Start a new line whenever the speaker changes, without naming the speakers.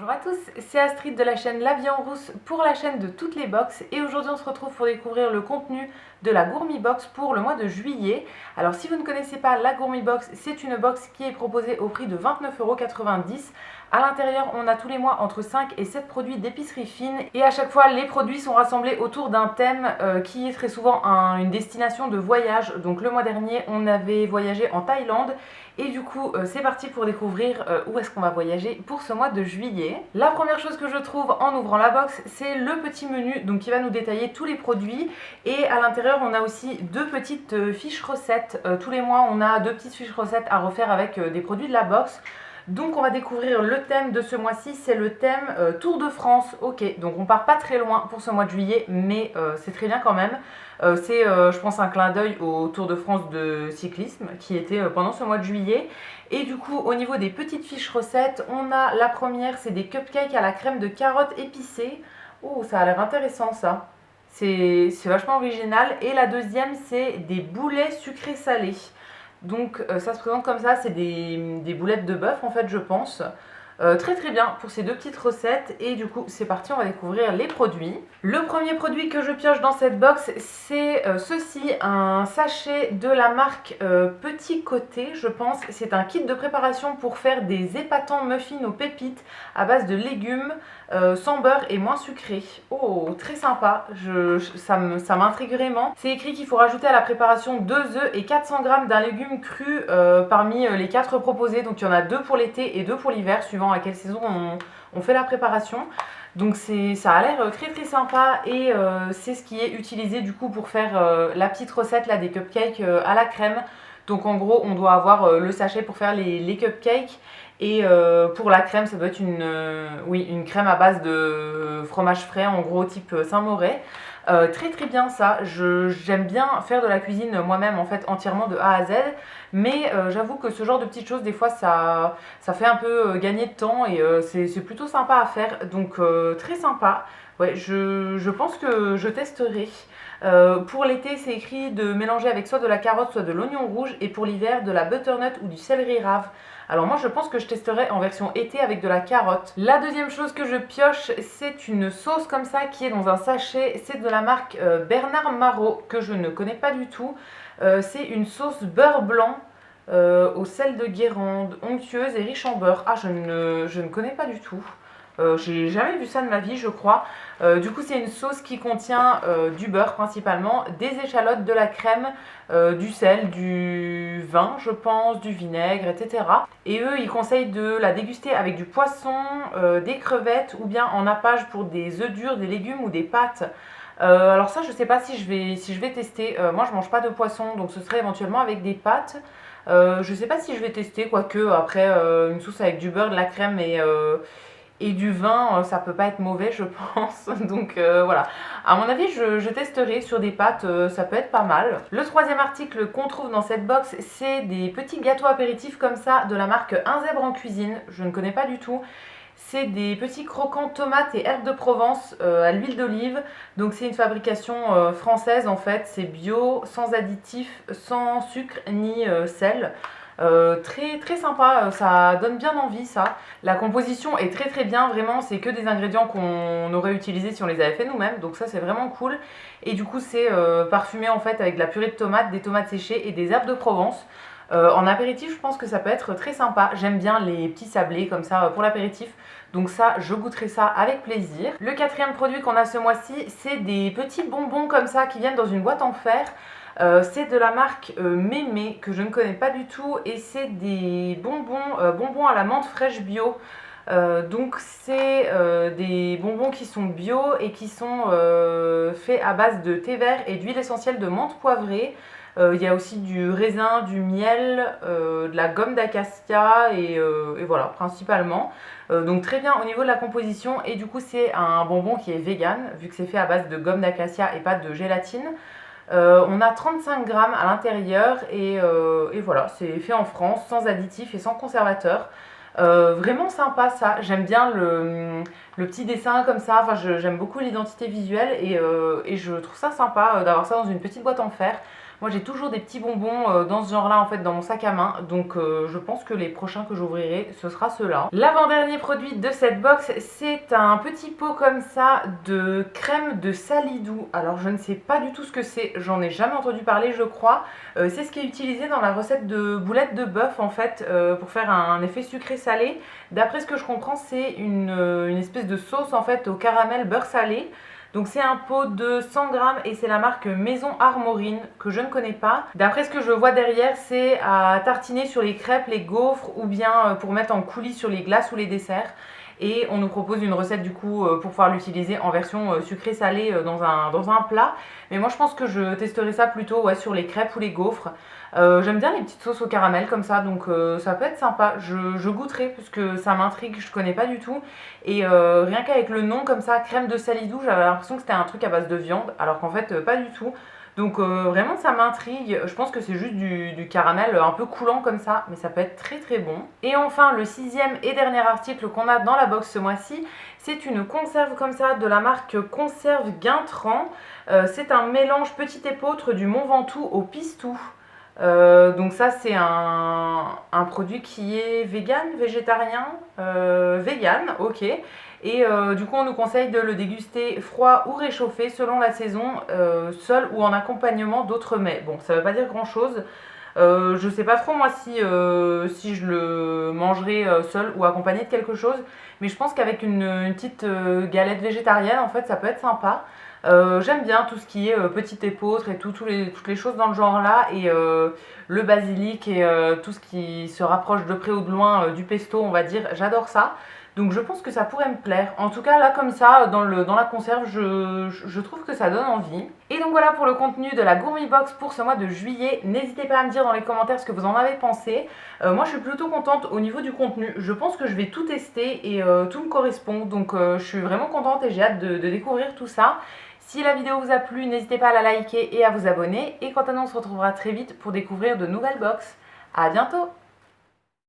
Bonjour à tous, c'est Astrid de la chaîne La Vie en Rousse pour la chaîne de toutes les box et aujourd'hui on se retrouve pour découvrir le contenu de la Gourmi Box pour le mois de juillet. Alors si vous ne connaissez pas la Gourmi Box, c'est une box qui est proposée au prix de 29,90 €. À l'intérieur, on a tous les mois entre 5 et 7 produits d'épicerie fine et à chaque fois, les produits sont rassemblés autour d'un thème qui est très souvent une destination de voyage. Donc le mois dernier, on avait voyagé en Thaïlande et du coup, c'est parti pour découvrir où est-ce qu'on va voyager pour ce mois de juillet. La première chose que je trouve en ouvrant la box, c'est le petit menu donc qui va nous détailler tous les produits et à l'intérieur, on a aussi deux petites fiches recettes. Tous les mois, on a deux petites fiches recettes à refaire avec des produits de la box. Donc on va découvrir le thème de ce mois-ci, c'est le thème Tour de France. Ok, donc on part pas très loin pour ce mois de juillet, mais c'est très bien quand même. C'est je pense un clin d'œil au Tour de France de cyclisme qui était pendant ce mois de juillet. Et du coup au niveau des petites fiches recettes, on a la première, c'est des cupcakes à la crème de carottes épicées. Oh, ça a l'air intéressant ça. C'est vachement original. Et la deuxième, c'est des boulets sucrés salés. Donc ça se présente comme ça, c'est des boulettes de bœuf en fait je pense. Très très bien pour ces deux petites recettes et du coup c'est parti, on va découvrir les produits. Le premier produit que je pioche dans cette box c'est ceci, un sachet de la marque Petit Côté je pense. C'est un kit de préparation pour faire des épatants muffins aux pépites à base de légumes, sans beurre et moins sucré. Oh très sympa, ça m'intrigue vraiment. C'est écrit qu'il faut rajouter à la préparation 2 œufs et 400 g d'un légume cru parmi les 4 proposés. Donc il y en a 2 pour l'été et 2 pour l'hiver suivant à quelle saison on fait la préparation. Donc ça a l'air très très sympa et c'est ce qui est utilisé du coup pour faire la petite recette là des cupcakes à la crème. Donc en gros on doit avoir le sachet pour faire les cupcakes et pour la crème ça doit être une crème à base de fromage frais en gros type Saint-Moret. Très très bien ça, j'aime bien faire de la cuisine moi-même en fait entièrement de A à Z, mais j'avoue que ce genre de petites choses des fois ça fait un peu gagner de temps et c'est plutôt sympa à faire, donc très sympa. Ouais, je pense que je testerai. Pour l'été, c'est écrit de mélanger avec soit de la carotte, soit de l'oignon rouge, et pour l'hiver, de la butternut ou du céleri rave. Alors moi, je pense que je testerai en version été avec de la carotte. La deuxième chose que je pioche, c'est une sauce comme ça qui est dans un sachet. C'est de la marque Bernard Marot, que je ne connais pas du tout. C'est une sauce beurre blanc au sel de Guérande, onctueuse et riche en beurre. Ah, je ne connais pas du tout. J'ai jamais vu ça de ma vie je crois. Du coup c'est une sauce qui contient du beurre principalement, des échalotes, de la crème, du sel, du vin je pense, du vinaigre, etc. Et eux ils conseillent de la déguster avec du poisson, des crevettes ou bien en nappage pour des œufs durs, des légumes ou des pâtes. Alors ça je sais pas si je vais tester. Moi je mange pas de poisson donc ce serait éventuellement avec des pâtes. Je sais pas si je vais tester, quoique après une sauce avec du beurre, de la crème et du vin, ça peut pas être mauvais je pense. Donc voilà, à mon avis je testerai sur des pâtes, ça peut être pas mal. Le troisième article qu'on trouve dans cette box, c'est des petits gâteaux apéritifs comme ça de la marque Un Zèbre en Cuisine, je ne connais pas du tout. C'est des petits croquants tomates et herbes de Provence à l'huile d'olive. Donc c'est une fabrication française en fait, c'est bio, sans additifs, sans sucre ni sel. Très très sympa, ça donne bien envie ça. La composition est très très bien, vraiment c'est que des ingrédients qu'on aurait utilisés si on les avait fait nous-mêmes, donc ça c'est vraiment cool. Et du coup c'est parfumé en fait avec de la purée de tomates, des tomates séchées et des herbes de Provence. En apéritif je pense que ça peut être très sympa, j'aime bien les petits sablés comme ça pour l'apéritif. Donc ça, je goûterai ça avec plaisir. Le quatrième produit qu'on a ce mois-ci, c'est des petits bonbons comme ça qui viennent dans une boîte en fer. C'est de la marque Mémé que je ne connais pas du tout et c'est des bonbons à la menthe fraîche bio. Donc c'est des bonbons qui sont bio et qui sont faits à base de thé vert et d'huile essentielle de menthe poivrée. Il y a aussi du raisin, du miel, de la gomme d'acacia et voilà principalement. Donc très bien au niveau de la composition et du coup c'est un bonbon qui est vegan vu que c'est fait à base de gomme d'acacia et pas de gélatine. On a 35 grammes à l'intérieur et voilà, c'est fait en France, sans additifs et sans conservateurs. Vraiment sympa ça, j'aime bien le petit dessin comme ça, j'aime beaucoup l'identité visuelle et je trouve ça sympa d'avoir ça dans une petite boîte en fer. Moi j'ai toujours des petits bonbons dans ce genre là en fait dans mon sac à main, donc je pense que les prochains que j'ouvrirai ce sera ceux-là. L'avant-dernier produit de cette box, c'est un petit pot comme ça de crème de Salidou. Alors je ne sais pas du tout ce que c'est, j'en ai jamais entendu parler je crois. C'est ce qui est utilisé dans la recette de boulettes de bœuf en fait pour faire un effet sucré-salé. D'après ce que je comprends, c'est une espèce de sauce en fait au caramel beurre salé. Donc c'est un pot de 100 grammes et c'est la marque Maison Armorine que je ne connais pas. D'après ce que je vois derrière, c'est à tartiner sur les crêpes, les gaufres ou bien pour mettre en coulis sur les glaces ou les desserts. Et on nous propose une recette du coup pour pouvoir l'utiliser en version sucrée-salée dans un plat. Mais moi je pense que je testerai ça plutôt ouais, sur les crêpes ou les gaufres. J'aime bien les petites sauces au caramel comme ça, donc ça peut être sympa. Je goûterai parce que ça m'intrigue, je connais pas du tout. Et rien qu'avec le nom comme ça, crème de Salidou, j'avais l'impression que c'était un truc à base de viande, alors qu'en fait pas du tout. Donc vraiment ça m'intrigue, je pense que c'est juste du caramel un peu coulant comme ça, mais ça peut être très très bon. Et enfin le sixième et dernier article qu'on a dans la box ce mois-ci, c'est une conserve comme ça de la marque Conserve Guintran. C'est un mélange petit épeautre du Mont Ventoux au pistou. Donc ça c'est un produit qui est vegan, végétarien, vegan, ok. Et du coup on nous conseille de le déguster froid ou réchauffé selon la saison, seul ou en accompagnement d'autres mets. Bon ça veut pas dire grand chose. Je sais pas trop moi si je le mangerai seul ou accompagné de quelque chose, mais je pense qu'avec une petite galette végétarienne en fait ça peut être sympa. J'aime bien tout ce qui est petit épeautre et toutes les choses dans le genre là, et le basilic et tout ce qui se rapproche de près ou de loin du pesto on va dire, j'adore ça. Donc je pense que ça pourrait me plaire. En tout cas là comme ça dans la conserve je trouve que ça donne envie. Et donc voilà pour le contenu de la Gourmi Box pour ce mois de juillet. N'hésitez pas à me dire dans les commentaires ce que vous en avez pensé. Moi je suis plutôt contente au niveau du contenu. Je pense que je vais tout tester et tout me correspond. Donc je suis vraiment contente et j'ai hâte de découvrir tout ça. Si la vidéo vous a plu, n'hésitez pas à la liker et à vous abonner. Et quant à nous, on se retrouvera très vite pour découvrir de nouvelles box. A bientôt!